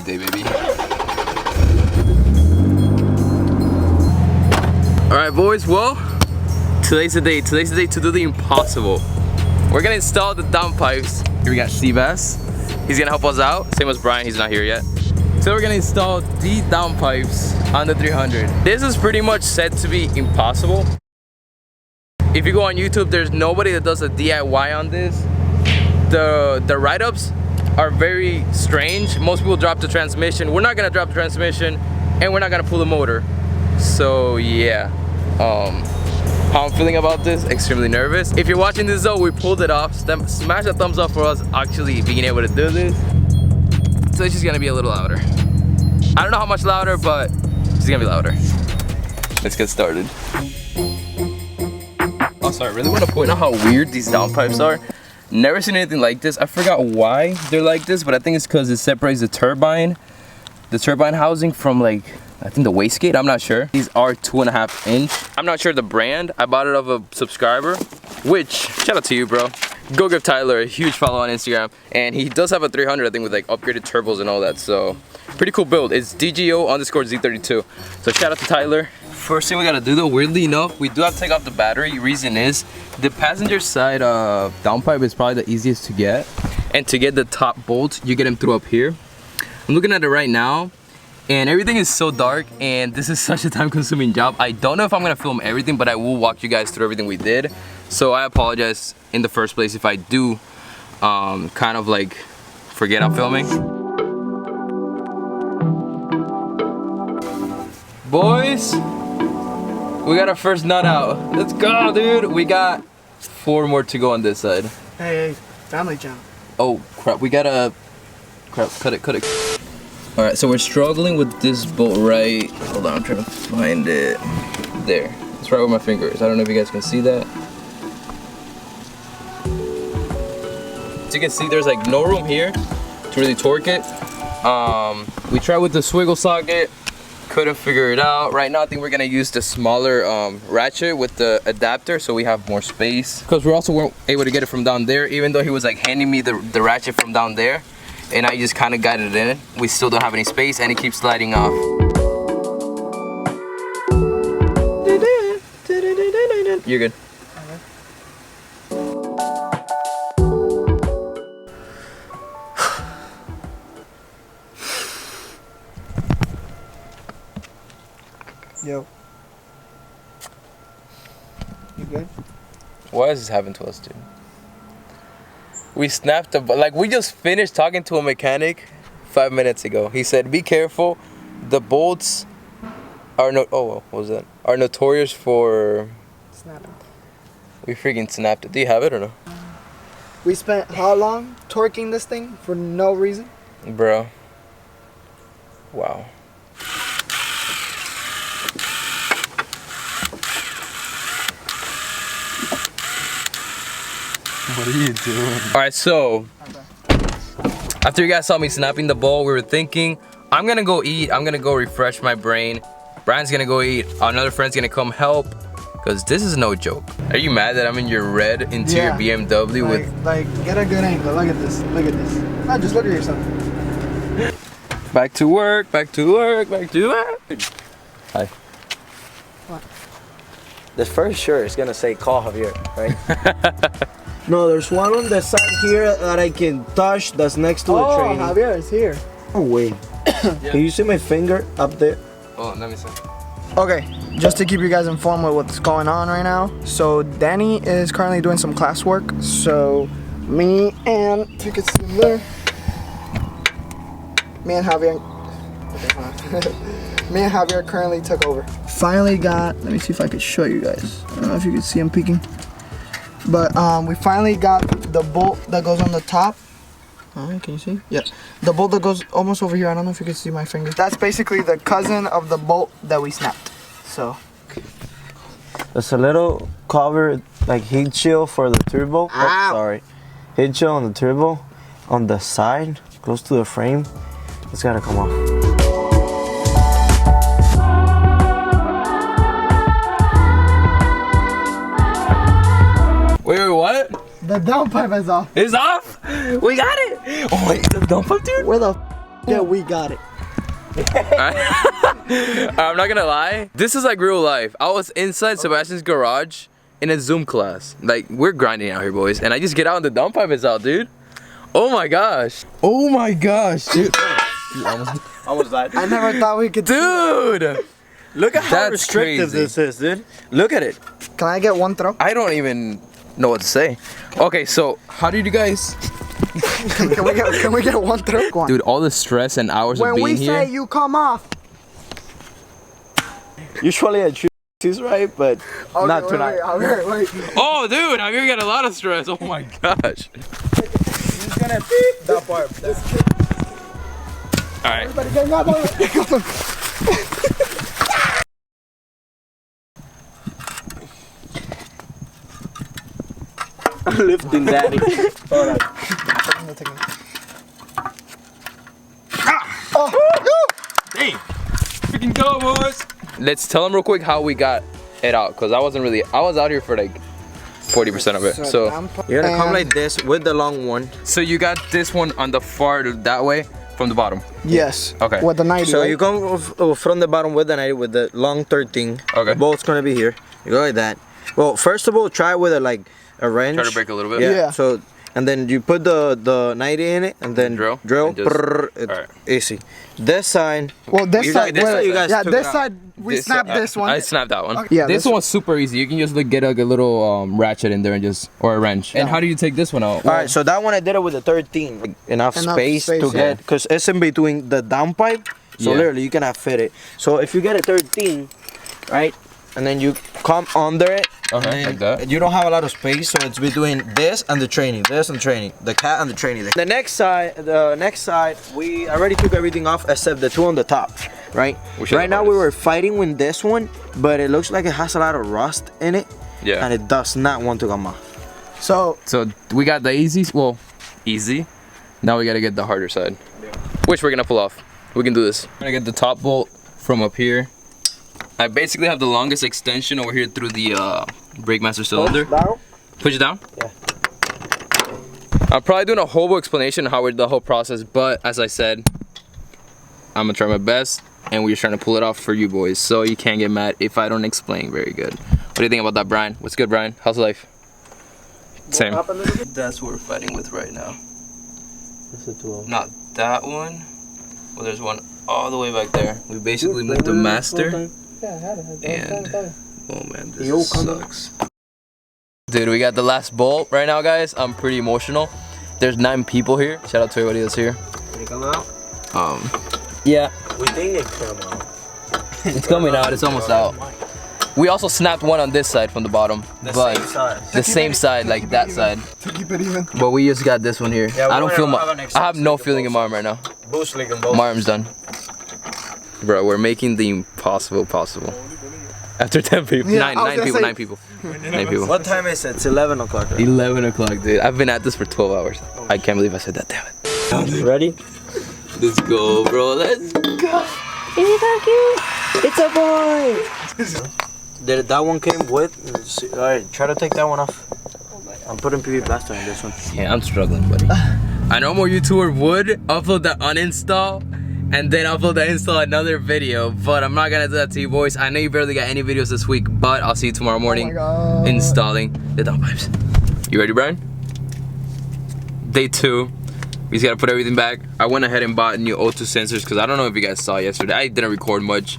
day, baby. Alright boys, well, today's the day. Today's the day to do the impossible. We're gonna install the downpipes. Here we got Seabass. He's gonna help us out. Same as Brian, he's not here yet. So we're gonna install the downpipes on the 300. This is pretty much said to be impossible. If you go on YouTube, there's nobody that does a DIY on this. The write-ups are very strange. Most people drop the transmission. We're not gonna drop the transmission, and we're not gonna pull the motor. So yeah, how I'm feeling about this, extremely nervous. If you're watching this though, we pulled it off. Smash a thumbs up for us actually being able to do this. So it's just gonna be a little louder. I don't know how much louder, but it's gonna be louder. Let's get started. Also, I really want to point out how weird these downpipes are. Never seen anything like this. I forgot why they're like this, but I think it's because it separates the turbine housing from, like, I think the wastegate. I'm not sure. These are 2.5 inch. I'm not sure the brand. I bought it off a subscriber, which, shout out to you, bro. Go give Tyler a huge follow on Instagram. And he does have a 300, I think, with like upgraded turbos and all that. So pretty cool build. It's DGO_Z32. So shout out to Tyler. First thing we gotta do though, weirdly enough, we do have to take off the battery. Reason is, the passenger side downpipe is probably the easiest to get. And to get the top bolts, you get them through up here. I'm looking at it right now, and everything is so dark, and this is such a time-consuming job. I don't know if I'm gonna film everything, but I will walk you guys through everything we did. So I apologize in the first place if I do kind of like forget I'm filming. Boys, we got our first nut out. Let's go, dude. We got 4 more to go on this side. Hey, family channel. Oh crap, we gotta cut it. All right, so we're struggling with this bolt right. Hold on, I'm trying to find it. There, it's right where my finger is. I don't know if you guys can see that. As you can see, there's like no room here to really torque it. We tried with the swiggle socket, couldn't figure it out. Right now, I think we're gonna use the smaller ratchet with the adapter so we have more space. Because we also weren't able to get it from down there, even though he was like handing me the ratchet from down there. And I just kind of got it in. We still don't have any space and it keeps sliding off. You're good. Yo. You good? Why is this happening to us, dude? We snapped the, like, we just finished talking to a mechanic 5 minutes ago. He said, be careful, the bolts are what was that? Are notorious for Snapping. We freaking snapped it. Do you have it or no? We spent how long torquing this thing for no reason? Bro. Wow. What are you doing? Alright, so after you guys saw me snapping the bolt, we were thinking, I'm gonna go eat, I'm gonna go refresh my brain. Brian's gonna go eat, another friend's gonna come help, because this is no joke. Are you mad that I'm in your red interior BMW with... Like, get a good angle, look at this, look at this. No, just look at yourself. Back to work, back to work, back to work. Hi. What? The first shirt is gonna say call Javier, right? No, there's one on the side here that I can touch that's next to the train. Oh, Javier is here. Oh, wait. Yeah. Can you see my finger up there? Oh, let me see. Okay, just to keep you guys informed with what's going on right now. So Danny is currently doing some classwork. So me and, if you can see him there, me and Javier, me and Javier currently took over. Finally got, let me see if I could show you guys. I don't know if you can see him peeking. But we finally got the bolt that goes on the top. Can you see? Yeah. The bolt that goes almost over here. I don't know if you can see my finger. That's basically the cousin of the bolt that we snapped. So. There's a little cover, like heat shield for the turbo. Oh, sorry. Heat shield on the turbo on the side, close to the frame. It's gotta come off. Wait, what? The downpipe is off. It's off? We got it! Oh wait, the downpipe, dude? Where the Yeah, we got it. I'm not gonna lie. This is like real life. I was inside Sebastian's garage in a Zoom class. Like, we're grinding out here, boys. And I just get out and the downpipe is out, dude. Oh my gosh. Oh my gosh, dude. Almost died. I never thought we could. Dude. Look at how That's restrictive crazy. this is, dude. Look at it. Can I get one throw? I don't even know what to say. Okay, so how did you guys... Can we get one throw? Go on. Dude, all the stress and hours when of being we here. say you come off. Usually I choose right, but Okay, not tonight. Wait. Oh, dude, I'm gonna get a lot of stress. Oh my gosh. He's gonna beep that part. All right. Everybody get up. I'm lifting daddy. Hold on. Dang. Freaking go, boys. Let's tell them real quick how we got it out, because I was out here for like 40% of it. So You're gonna come like this with the long one. So you got this one on the far that way from the bottom. Yes. Okay. With the 90. So right? you come from the bottom with the 90 with the long 13. Okay. The bolt's gonna be here. You go like that. Well, first of all, try with a wrench. Try to break a little bit. Yeah. So, and then you put the 90 in it, and then Drill? drill. And just- It's alright. easy. This side. Well, this side. this wait, side you guys yeah, took this it out. side we snapped this one. I snapped that one. Yeah, this this one's super easy. You can just like, get a little ratchet in there and just, or a wrench. And how do you take this one out? All right, so that one I did it with a 13. Like, enough space to yeah. get, because it's in between the downpipe, so Yeah. literally you cannot fit it. So if you get a 13, right, and then you come under it, Okay, and then like that. you don't have a lot of space, so it's between this and the training, the cat and the training. The next side, we already took everything off except the two on the top, right? Right now we were fighting with this one, but it looks like it has a lot of rust in it, Yeah. and it does not want to come off. So So we got the easy. Now we gotta get the harder side, which we're gonna pull off. We can do this. I'm gonna get the top bolt from up here. I basically have the longest extension over here through the brake master cylinder. Push it down? Yeah. I'm probably doing a whole explanation of how the whole process, but as I said, I'm gonna try my best, and we're just trying to pull it off for you boys, so you can't get mad if I don't explain very good. What do you think about that, Brian? What's good, Brian? How's life? Same. That's what we're fighting with right now. Not that one. Well, there's one all the way back there. We basically moved the master. And oh man, this sucks. Dude, we got the last bolt right now, guys. I'm pretty emotional. There's 9 people here. Shout out to everybody that's here. Did it come out? Yeah, We think it came out. it's coming out. It's almost out. We also snapped one on this side from the bottom, but same side. the same side, like that side. to keep it even. But we just got this one here. Yeah, I don't feel have an my. I have no feeling in my arm right now. Boost leak in both. My arm's done. Bro, we're making the impossible possible. After 10 people, Yeah, nine I was gonna say- 9 people. 9 people. What time is it? It's 11 o'clock. Right? 11 o'clock, dude. I've been at this for 12 hours. I can't believe I said that, damn it. Ready? Let's go, bro. Let's go. It's a boy! Did that one came with? Alright, try to take that one off. I'm putting PV plaster on this one. Yeah, I'm struggling, buddy. I know more YouTuber would upload the uninstall and then upload the install another video, but I'm not gonna do that to you boys. I know you barely got any videos this week, but I'll see you tomorrow morning installing the downpipes. You ready, Brian? Day 2. We just gotta put everything back. I went ahead and bought new O2 sensors because I don't know if you guys saw yesterday. I didn't record much,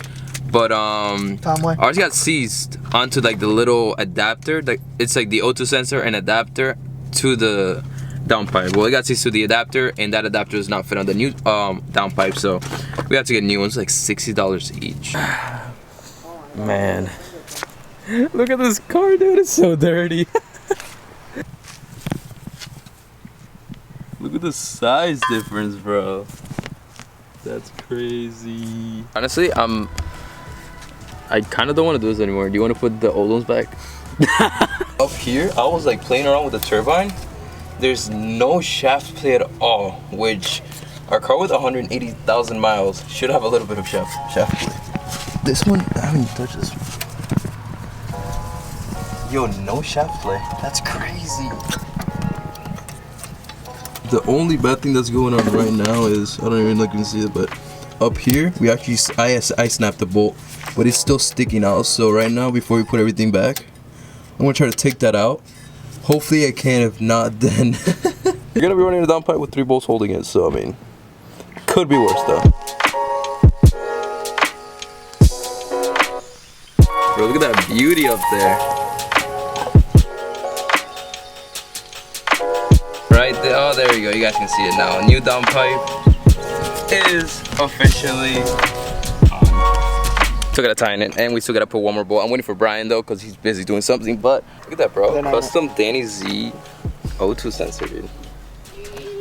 but ours got seized onto like the little adapter. Like it's like the O2 sensor and adapter to the downpipe. Well, it got seized to the adapter, and that adapter does not fit on the new downpipe, so we have to get new ones, like $60 each. Man, look at this car, dude. It's so dirty. Look at the size difference, bro. That's crazy. Honestly, I kind of don't want to do this anymore. Do you want to put the old ones back? Up here, I was like playing around with the turbine. There's no shaft play at all, which our car with 180,000 miles should have a little bit of shaft play. This one, I haven't touched this one. Yo, no shaft play. That's crazy. The only bad thing that's going on right now is, I don't even know if you can see it, but up here, I snapped the bolt, but it's still sticking out. So right now, before we put everything back, I'm gonna try to take that out. Hopefully I can, if not, then you're gonna be running a downpipe with 3 bolts holding it, so I mean, could be worse though. Bro, look at that beauty up there. Right there, oh there you go, you guys can see it now. New downpipe is officially on. Still gotta tie in it, and we still gotta put one more bolt. I'm waiting for Brian though, because he's busy doing something, but look at that, bro. Custom Danny Z O2 sensor, dude.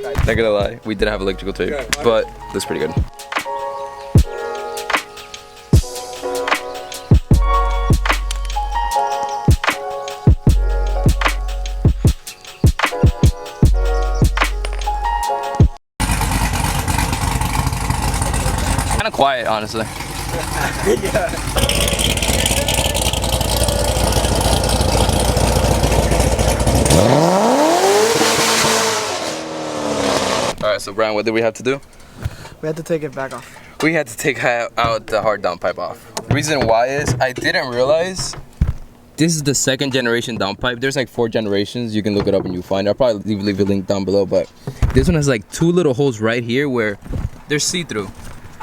Not gonna lie, we didn't have electrical tape, but looks pretty good. Kind of quiet, honestly. Alright, so Brian, what did we have to do? We had to take it back off. We had to take out the hard downpipe off. The reason why is I didn't realize this is the 2nd generation downpipe. There's like 4 generations. You can look it up and you'll find it. I'll probably leave a link down below, but this one has like 2 little holes right here where they're see-through.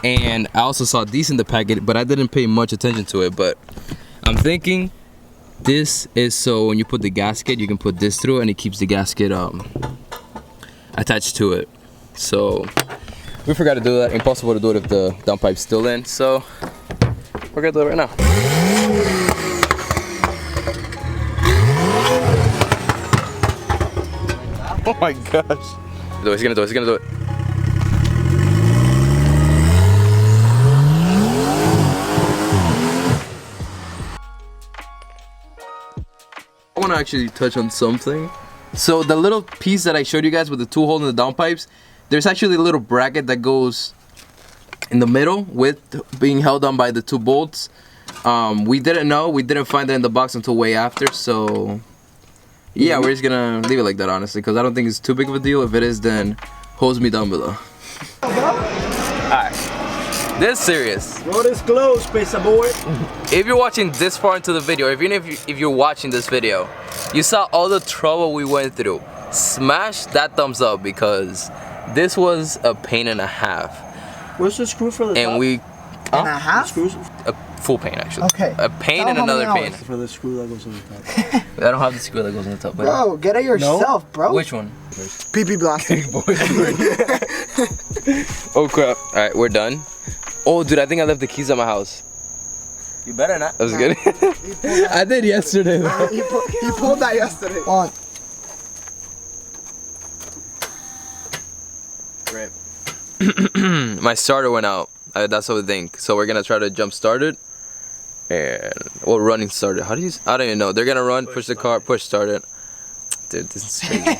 And I also saw these in the packet, but I didn't pay much attention to it. But I'm thinking this is so when you put the gasket, you can put this through and it keeps the gasket attached to it. So we forgot to do that. Impossible to do it if the downpipe's still in. So we're gonna do it right now. Oh my gosh. He's gonna do it. I want to actually touch on something. So the little piece that I showed you guys with the 2 holes in the downpipes, there's actually a little bracket that goes in the middle with being held on by the 2 bolts. We didn't know, we didn't find that in the box until way after, so yeah, we're just gonna leave it like that, honestly, because I don't think it's too big of a deal. If it is, then hose me down below. Alright, this is serious. Road is closed, space boy. If you're watching this far into the video, even if you're watching this video, you saw all the trouble we went through. Smash that thumbs up, because this was a pain and a half. Where's the screw for the and top? we And a half? Screws a full pain actually. Okay. A pain and another pain. for the screw that goes on the top. I don't have the screw that goes on the top. But Bro, get it yourself, bro. which one? PP blaster. Oh crap! All right, we're done. Oh, dude, I think I left the keys at my house. You better not. That was good. I did yesterday. He pulled that yesterday. On. My starter went out. That's what we think. So we're gonna try to jump start it. And well, running start it. How do you? I don't even know. They're gonna run, push the car, push start it. Dude, this is crazy.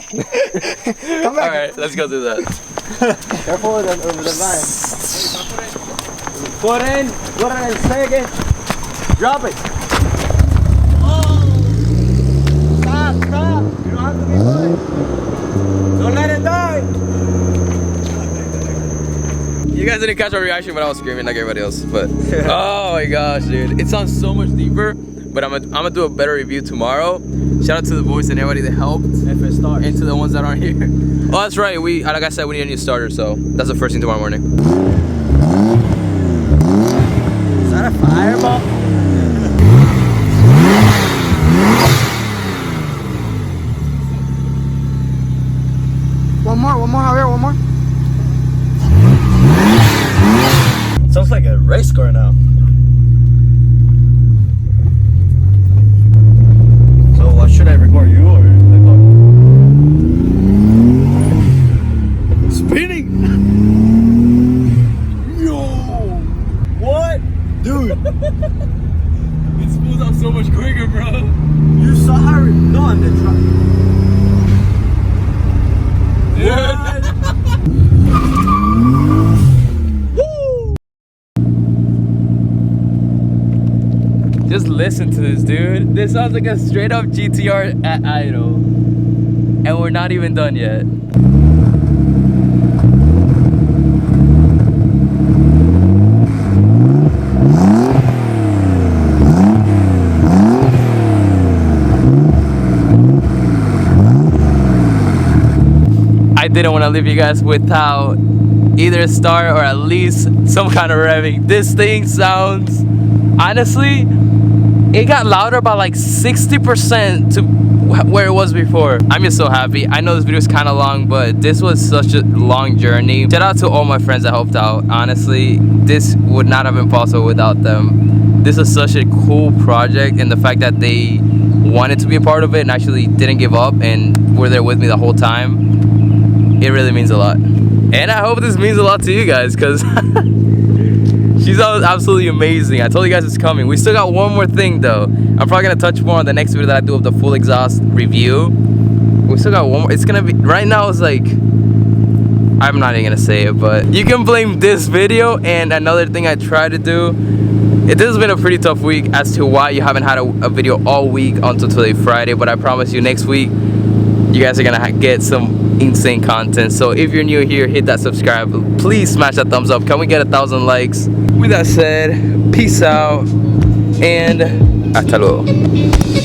Come back. All right, let's go do that. Careful with the line. Put in and second. Drop it. Stop. You don't have to be good. Don't let it die. You guys didn't catch my reaction when I was screaming like everybody else, but oh my gosh, dude, it sounds so much deeper. But I'm gonna do a better review tomorrow. Shout out to the boys and everybody that helped, If it starts. and to the ones that aren't here. Oh, that's right. Like I said, we need a new starter, so that's the first thing tomorrow morning. Is that a fireball? One more, Javier, one more. Sounds like a race car now. So what should I record, you or the car? Spinning! Yo! What? Dude! It spools out so much quicker, bro. You saw how it done the truck. Just listen to this, dude. This sounds like a straight up GTR at idle. And we're not even done yet. didn't want to leave you guys without either a star or at least some kind of revving. This thing sounds, honestly, it got louder by like 60% to where it was before. I'm just so happy. I know this video is kind of long, but this was such a long journey. Shout out to all my friends that helped out. Honestly, this would not have been possible without them. This is such a cool project, and the fact that they wanted to be a part of it and actually didn't give up and were there with me the whole time, it really means a lot. And I hope this means a lot to you guys, because she's absolutely amazing. I told you guys it's coming. We still got one more thing though. I'm probably gonna touch more on the next video that I do of the full exhaust review. We still got one more. It's gonna be, right now it's like, I'm not even gonna say it, but you can blame this video and another thing I tried to do. This has been a pretty tough week as to why you haven't had a video all week until today, Friday, but I promise you next week you guys are gonna get some insane content. So if you're new here, hit that subscribe. Please smash that thumbs up. Can we get 1,000 likes? With that said, peace out and hasta luego.